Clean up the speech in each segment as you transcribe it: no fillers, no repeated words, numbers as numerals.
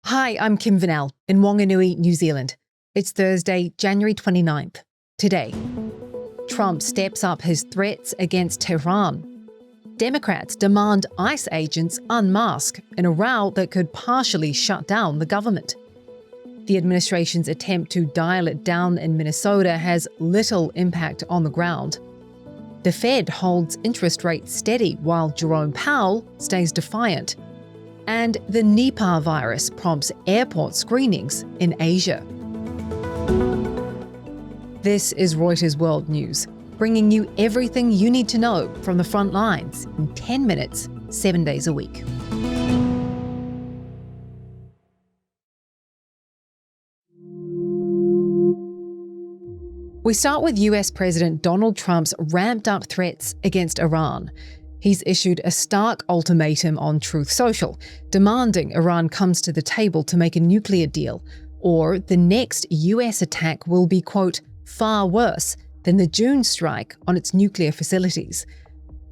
Hi, I'm Kim Vanell in Wanganui, New Zealand. It's Thursday, January 29th. Today, Trump steps up his threats against Tehran. Democrats demand ICE agents unmask in a row that could partially shut down the government. The administration's attempt to dial it down in Minnesota has little impact on the ground. The Fed holds interest rates steady while Jerome Powell stays defiant. And the Nipah virus prompts airport screenings in Asia. This is Reuters World News, bringing you everything you need to know from the front lines in 10 minutes, 7 days a week. We start with US President Donald Trump's ramped-up threats against Iran. He's issued a stark ultimatum on Truth Social, demanding Iran comes to the table to make a nuclear deal, or the next US attack will be, quote, far worse than the June strike on its nuclear facilities.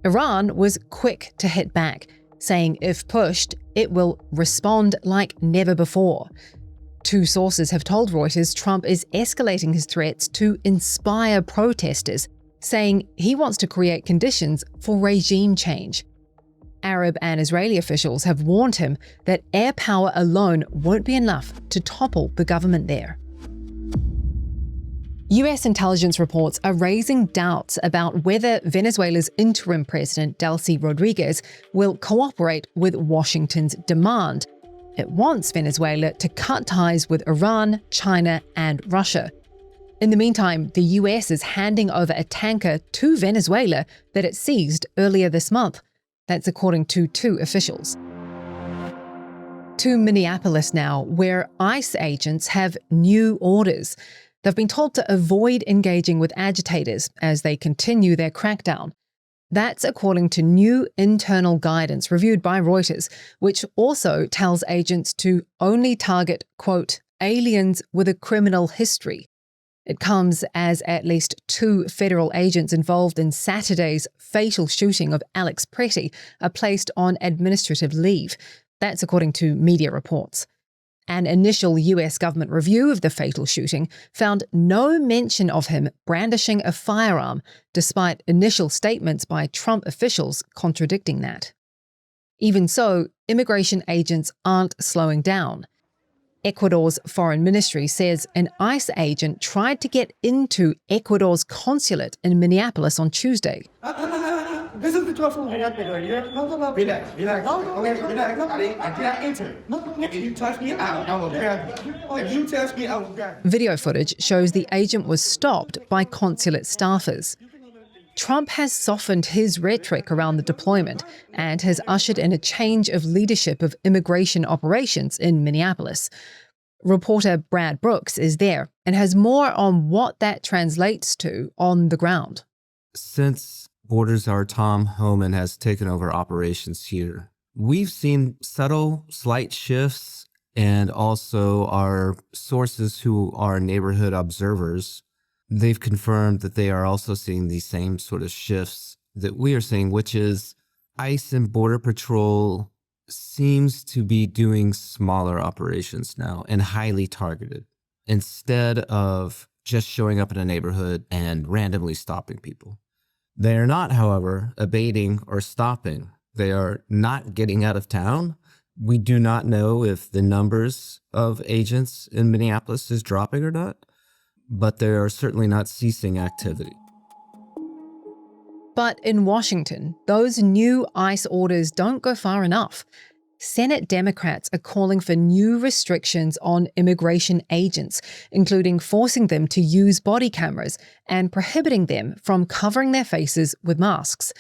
Iran was quick to hit back, saying if pushed, it will respond like never before. Two sources have told Reuters Trump is escalating his threats to inspire protesters, saying he wants to create conditions for regime change. Arab and Israeli officials have warned him that air power alone won't be enough to topple the government there. US intelligence reports are raising doubts about whether Venezuela's interim president, Delcy Rodriguez, will cooperate with Washington's demand. It wants Venezuela to cut ties with Iran, China, and Russia. In the meantime, the US is handing over a tanker to Venezuela that it seized earlier this month. That's according to two officials. To Minneapolis now, where ICE agents have new orders. They've been told to avoid engaging with agitators as they continue their crackdown. That's according to new internal guidance reviewed by Reuters, which also tells agents to only target, quote, aliens with a criminal history. It comes as at least two federal agents involved in Saturday's fatal shooting of Alex Pretty are placed on administrative leave. That's according to media reports. An initial US government review of the fatal shooting found no mention of him brandishing a firearm, despite initial statements by Trump officials contradicting that. Even so, immigration agents aren't slowing down. Ecuador's foreign ministry says an ICE agent tried to get into Ecuador's consulate in Minneapolis on Tuesday. Video footage shows the agent was stopped by consulate staffers. Trump has softened his rhetoric around the deployment and has ushered in a change of leadership of immigration operations in Minneapolis. Reporter Brad Brooks is there and has more on what that translates to on the ground. Since Border Czar Tom Homan has taken over operations here, we've seen subtle, slight shifts, and also our sources who are neighborhood observers, they've confirmed that they are also seeing these same sort of shifts that we are seeing, which is ICE and Border Patrol seems to be doing smaller operations now and highly targeted instead of just showing up in a neighborhood and randomly stopping people. They are not, however, abating or stopping. They are not getting out of town. We do not know if the numbers of agents in Minneapolis is dropping or not, but they are certainly not ceasing activity. But in Washington, those new ICE orders don't go far enough. Senate Democrats are calling for new restrictions on immigration agents, including forcing them to use body cameras and prohibiting them from covering their faces with masks.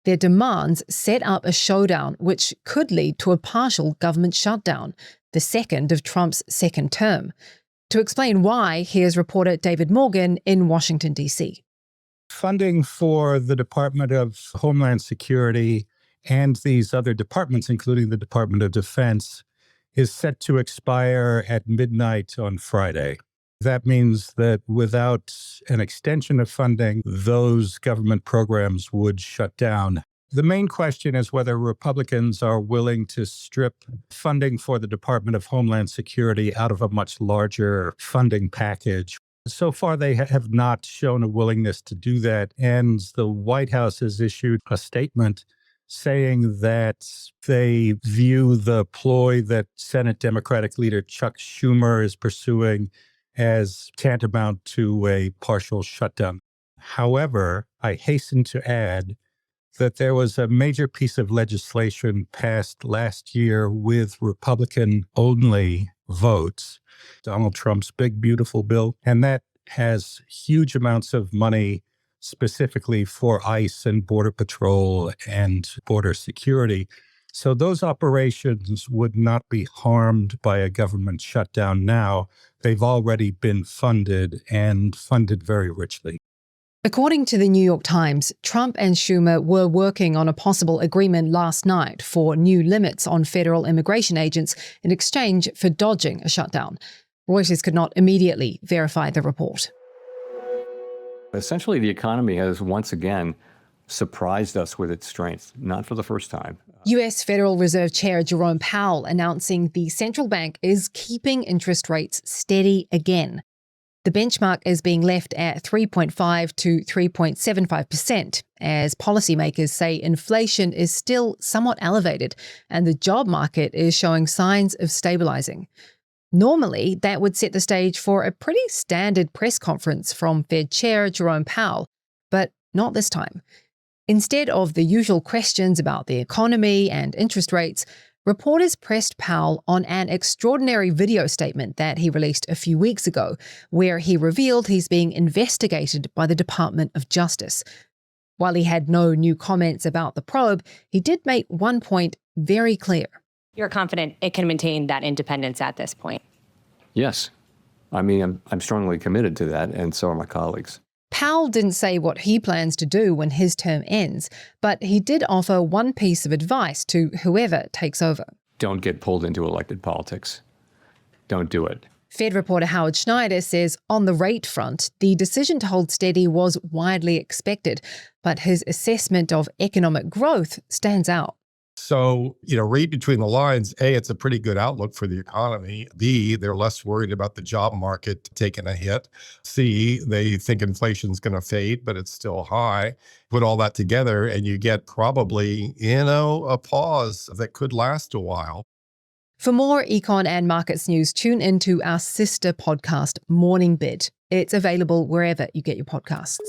Their demands set up a showdown which could lead to a partial government shutdown, the second of Trump's second term. To explain why, here's reporter David Morgan in Washington, D.C. Funding for the Department of Homeland Security and these other departments, including the Department of Defense, is set to expire at midnight on Friday. That means that without an extension of funding, those government programs would shut down. The main question is whether Republicans are willing to strip funding for the Department of Homeland Security out of a much larger funding package. So far, they have not shown a willingness to do that. And the White House has issued a statement saying that they view the ploy that Senate Democratic leader Chuck Schumer is pursuing as tantamount to a partial shutdown. However, I hasten to add that there was a major piece of legislation passed last year with Republican-only votes, Donald Trump's big, beautiful bill, and that has huge amounts of money specifically for ICE and Border Patrol and border security. So those operations would not be harmed by a government shutdown now. They've already been funded and funded very richly. According to the New York Times, Trump and Schumer were working on a possible agreement last night for new limits on federal immigration agents in exchange for dodging a shutdown. Reuters could not immediately verify the report. Essentially, the economy has once again surprised us with its strength, not for the first time. US Federal Reserve Chair Jerome Powell announcing the central bank is keeping interest rates steady again. The benchmark is being left at 3.5 to 3.75%, as policymakers say inflation is still somewhat elevated and the job market is showing signs of stabilizing. Normally, that would set the stage for a pretty standard press conference from Fed Chair Jerome Powell, but not this time. Instead of the usual questions about the economy and interest rates, reporters pressed Powell on an extraordinary video statement that he released a few weeks ago, where he revealed he's being investigated by the Department of Justice. While he had no new comments about the probe, he did make one point very clear. You're confident it can maintain that independence at this point? Yes. I mean, I'm strongly committed to that, and so are my colleagues. Powell didn't say what he plans to do when his term ends, but he did offer one piece of advice to whoever takes over. Don't get pulled into elected politics. Don't do it. Fed reporter Howard Schneider says on the rate front, the decision to hold steady was widely expected, but his assessment of economic growth stands out. So, read between the lines. A, it's a pretty good outlook for the economy. B, they're less worried about the job market taking a hit. C, they think inflation's going to fade, but it's still high. Put all that together and you get probably, a pause that could last a while. For more Econ and markets news, tune into our sister podcast, Morning Bid. It's available wherever you get your podcasts.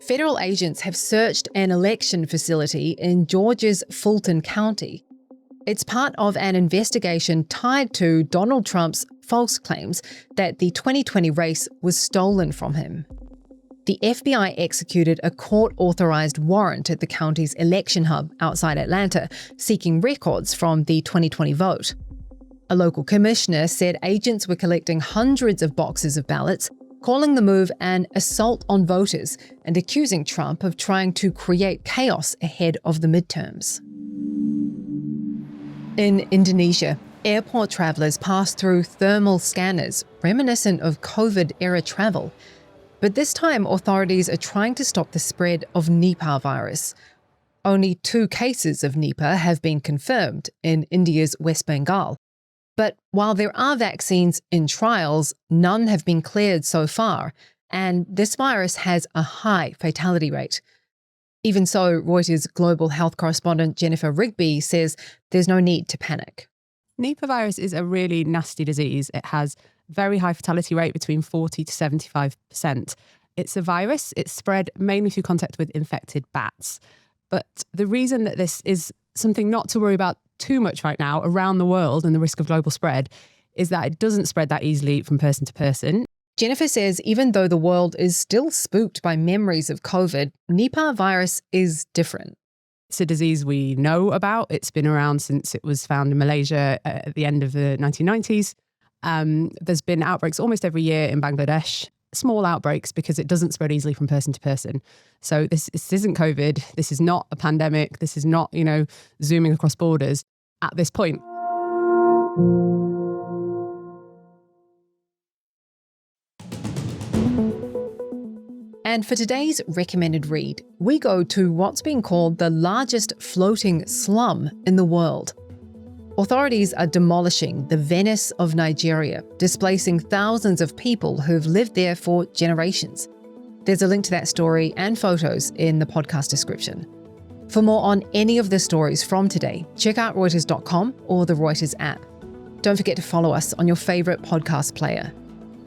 Federal agents have searched an election facility in Georgia's Fulton County. It's part of an investigation tied to Donald Trump's false claims that the 2020 race was stolen from him. The FBI executed a court-authorized warrant at the county's election hub outside Atlanta, seeking records from the 2020 vote. A local commissioner said agents were collecting hundreds of boxes of ballots, calling the move an assault on voters and accusing Trump of trying to create chaos ahead of the midterms. In Indonesia, airport travelers passed through thermal scanners reminiscent of COVID-era travel. But this time, authorities are trying to stop the spread of Nipah virus. Only 2 cases of Nipah have been confirmed in India's West Bengal. But while there are vaccines in trials, none have been cleared so far, and this virus has a high fatality rate. Even so, Reuters global health correspondent Jennifer Rigby says there's no need to panic. Nipah virus is a really nasty disease. It has very high fatality rate between 40 to 75%. It's a virus. It's spread mainly through contact with infected bats. But the reason that this is something not to worry about too much right now around the world and the risk of global spread is that it doesn't spread that easily from person to person. Jennifer says even though the world is still spooked by memories of COVID, Nipah virus is different. It's a disease we know about. It's been around since it was found in Malaysia at the end of the 1990s. There's been outbreaks almost every year in Bangladesh, small outbreaks because it doesn't spread easily from person to person. So this isn't COVID. This is not a pandemic. This is not, zooming across borders at this point. And for today's recommended read, we go to what's been called the largest floating slum in the world. Authorities are demolishing the Venice of Nigeria, displacing thousands of people who've lived there for generations. There's a link to that story and photos in the podcast description. For more on any of the stories from today, check out Reuters.com or the Reuters app. Don't forget to follow us on your favorite podcast player.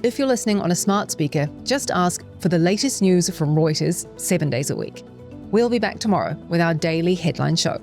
If you're listening on a smart speaker, just ask for the latest news from Reuters 7 days a week. We'll be back tomorrow with our daily headline show.